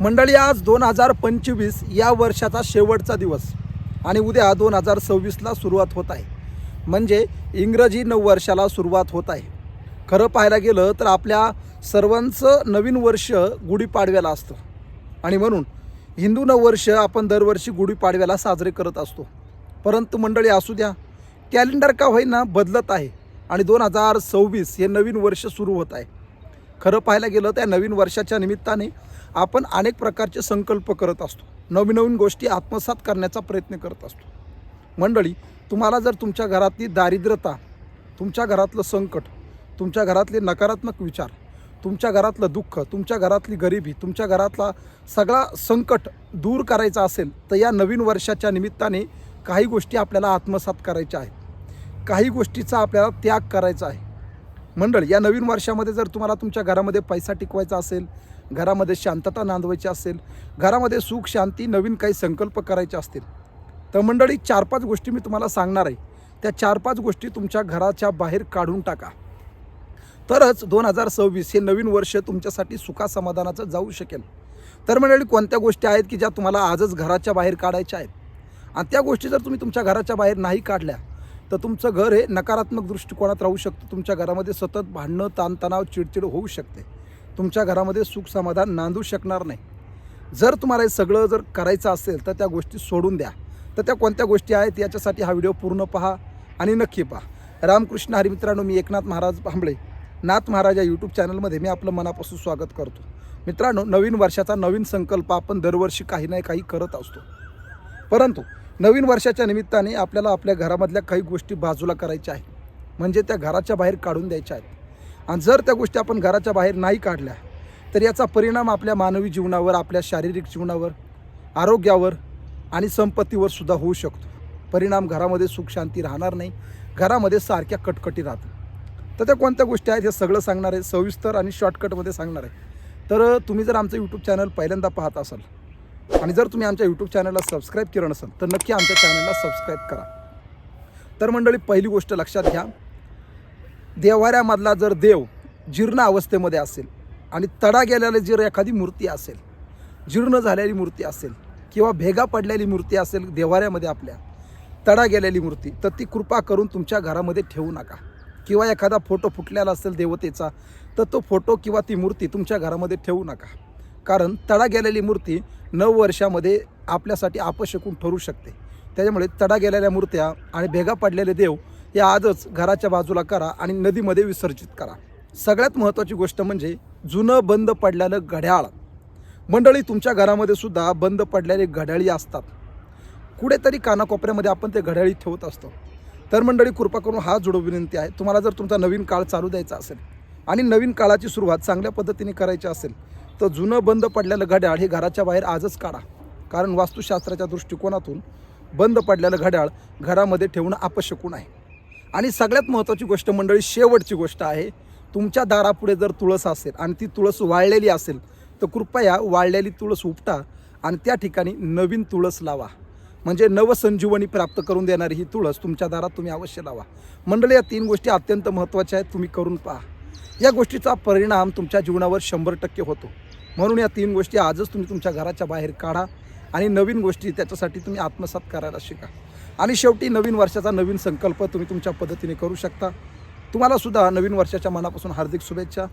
मंडळी, आज 2025 या वर्षाचा शेवटचा दिवस आणि उद्या 2026ला सुरुवात होत आहे. म्हणजे इंग्रजी नववर्षाला सुरुवात होत आहे. खरं पाहायला गेलं तर आपल्या सर्वांचं नवीन वर्ष गुढीपाडव्याला असतं आणि म्हणून हिंदू नववर्ष आपण दरवर्षी गुढीपाडव्याला साजरे करत असतो. परंतु मंडळी, असू द्या, कॅलेंडर का होईना बदलत आहे आणि 2026 हे नवीन वर्ष सुरू होत आहे. खरं पाहायला गेलं त्या नवीन वर्षाच्या निमित्ताने आपण अनेक प्रकारचे संकल्प करत असतो, नवीन नवीन गोष्टी आत्मसात करण्याचा प्रयत्न करत असतो. मंडळी, तुम्हाला जर तुमच्या घरातली दारिद्र्यता, तुमच्या घरातलं संकट, तुमच्या घरातले नकारात्मक विचार, तुमच्या घरातलं दुःख, तुमच्या घरातली गरिबी, तुमच्या घरातला सगळा संकट दूर करायचा असेल तर या नवीन वर्षाच्या निमित्ताने काही गोष्टी आपल्याला आत्मसात करायच्या आहेत. काही गोष्टीचा आपल्याला त्याग करायचा आहे. मंडळी, या नवीन वर्षामध्ये जर तुम्हाला तुमच्या घरामध्ये पैसा टिकवायचा असेल, घरामध्ये शांतता नांदवायची असेल, घरामध्ये सुख शांती नवीन काही संकल्प करायचे असतील तर मंडळी 4-5 गोष्टी मी तुम्हाला सांगणार आहे. त्या 4-5 गोष्टी तुमच्या घराच्या बाहेर काढून टाका, तरच 2026 हे नवीन वर्ष तुमच्यासाठी सुखासमाधानाचं जाऊ शकेल. तर मंडळी, कोणत्या गोष्टी आहेत की ज्या तुम्हाला आजच घराच्या बाहेर काढायच्या आहेत आणि त्या गोष्टी जर तुम्ही तुमच्या घराच्या बाहेर नाही काढल्या तर तुमचं घर हे नकारात्मक दृष्टिकोनात राहू शकतं. तुमच्या घरामध्ये सतत भांडणं, ताणतणाव, चिडचिड होऊ शकते. तुमच्या घरामध्ये सुख समाधान नांदू शकणार नाही. जर तुम्हाला हे सगळं जर करायचं असेल तर त्या गोष्टी सोडून द्या. तर त्या कोणत्या गोष्टी आहेत याच्यासाठी हा व्हिडिओ पूर्ण पहा आणि नक्की पहा. रामकृष्ण हरी मित्रांनो, मी एकनाथ महाराज भांबळे, नाथ महाराज या यूट्यूब चॅनलमध्ये मी आपलं मनापासून स्वागत करतो. मित्रांनो, नवीन वर्षाचा नवीन संकल्प आपण दरवर्षी काही ना काही करत असतो. परंतु नवीन वर्षाच्या निमित्ताने आपल्याला आपल्या घरामधल्या काही गोष्टी बाजूला करायच्या आहेत, म्हणजे त्या घराच्या बाहेर काढून द्यायच्या आहेत. आणि जर त्या गोष्टी आपण घराच्या बाहेर नाही काढल्या तर याचा परिणाम आपल्या मानवी जीवनावर, आपल्या शारीरिक जीवनावर, आरोग्यावर आणि संपत्तीवर सुद्धा होऊ शकतो. परिणाम घरामध्ये सुख शांती राहणार नाही, घरामध्ये सारख्या कटकटी राहतात. तर त्या कोणत्या गोष्टी आहेत हे सगळं सांगणार आहे, सविस्तर आणि शॉर्टकटमध्ये सांगणार आहे. तर तुम्ही जर आमचं यूट्यूब चॅनल पहिल्यांदा पाहत असाल आणि जर तुम्ही आमच्या यूट्यूब चॅनलला सबस्क्राईब केलं नसेल तर नक्की आमच्या चॅनलला सबस्क्राईब करा. तर मंडळी, पहिली गोष्ट लक्षात घ्या, देव्हाऱ्यामधला जर देव जीर्ण अवस्थेमध्ये असेल आणि तडा गेलेली जर एखादी मूर्ती असेल, जीर्ण झालेली मूर्ती असेल किंवा भेगा पडलेली मूर्ती असेल देव्हाऱ्यामध्ये आपल्या, तडा गेलेली मूर्ती, तर ती कृपा करून तुमच्या घरामध्ये ठेवू नका. किंवा एखादा फोटो फुटलेला असेल देवतेचा तर तो फोटो किंवा ती मूर्ती तुमच्या घरामध्ये ठेवू नका. कारण तडा गेलेली मूर्ती 9 वर्षामध्ये आपल्यासाठी अपशकुन ठरू शकते. त्याच्यामुळे तडा गेलेल्या मूर्त्या आणि भेगा पडलेले देव हे आजच घराच्या बाजूला करा आणि नदीमध्ये विसर्जित करा. सगळ्यात महत्त्वाची गोष्ट म्हणजे जुनं बंद पडलेलं घड्याळ. मंडळी, तुमच्या घरामध्ये सुद्धा बंद पडलेले घड्याळी असतात. कुठेतरी कानाकोपऱ्यामध्ये आपण ते घड्याळी ठेवत असतो. तर मंडळी, कृपा करून हा जोड विनंती आहे, तुम्हाला जर तुमचा नवीन काळ चालू द्यायचा असेल आणि नवीन काळाची सुरुवात चांगल्या पद्धतीने करायची असेल तर जुनं बंद पडलेलं घड्याळ हे घराच्या बाहेर आजच काढा. कारण वास्तुशास्त्राच्या दृष्टिकोनातून बंद पडलेलं घड्याळ घरामध्ये ठेवणं अपशकुन आहे. आणि सगळ्यात महत्त्वाची गोष्ट मंडळी, शेवटची गोष्ट आहे, तुमच्या दारापुढे जर तुळस असेल आणि ती तुळस वाळलेली असेल तर कृपया वाळलेली तुळस उपटा आणि त्या ठिकाणी नवीन तुळस लावा. म्हणजे नवसंजीवनी प्राप्त करून देणारी ही तुळस तुमच्या दारात तुम्ही अवश्य लावा. मंडळी, या 3 गोष्टी अत्यंत महत्त्वाच्या आहेत, तुम्ही करून पहा. या गोष्टीचा परिणाम तुमच्या जीवनावर 100% होतो. म्हणून या 3 गोष्टी आजच तुम्ही तुमच्या घराच्या बाहेर काढा आणि नवीन गोष्टी त्याच्यासाठी तुम्ही आत्मसात करायला शिका. आणि शेवटी नवीन वर्षाचा नवीन संकल्प तुम्ही तुमच्या पद्धतीने करू शकता. तुम्हाला सुद्धा नवीन वर्षाच्या मनापासून हार्दिक शुभेच्छा.